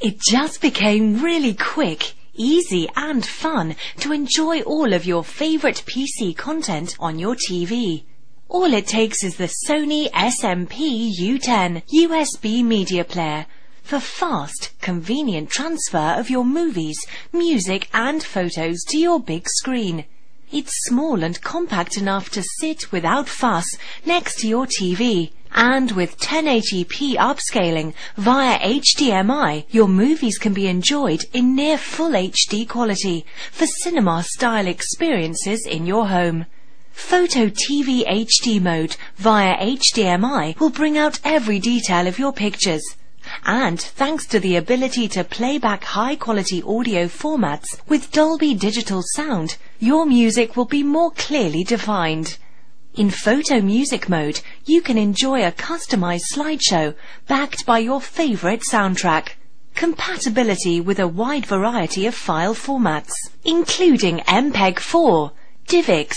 It just became really quick, easy and fun to enjoy all of your favorite PC content on your TV. All it takes is the Sony SMP-U10 USB media player for fast, convenient transfer of your movies, music and photos to your big screen. It's small and compact enough to sit without fuss next to your TV. And with 1080p upscaling via HDMI, your movies can be enjoyed in near full HD quality for cinema-style experiences in your home. Photo TV HD mode via HDMI will bring out every detail of your pictures. And thanks to the ability to play back high-quality audio formats with Dolby Digital sound, your music will be more clearly defined. In photo music mode, you can enjoy a customized slideshow backed by your favorite soundtrack. Compatibility with a wide variety of file formats, including MPEG-4, DivX,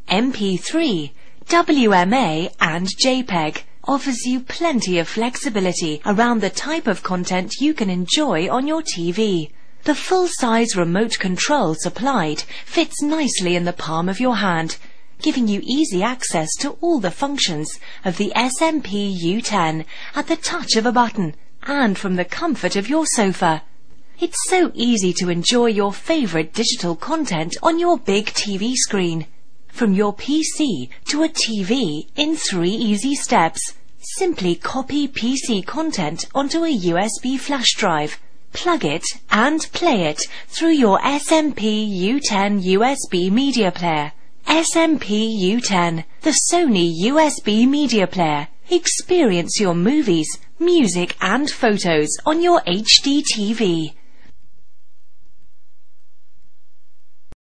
MP3, WMA and JPEG, offers you plenty of flexibility around the type of content you can enjoy on your TV. The full-size remote control supplied fits nicely in the palm of your hand, giving you easy access to all the functions of the SMP-U10 at the touch of a button and from the comfort of your sofa. It's so easy to enjoy your favorite digital content on your big TV screen. From your PC to a TV in 3 easy steps. Simply copy PC content onto a USB flash drive, plug it and play it through your SMP-U10 USB media player. SMP-U10, the Sony USB media player. Experience your movies, music and photos on your HD TV.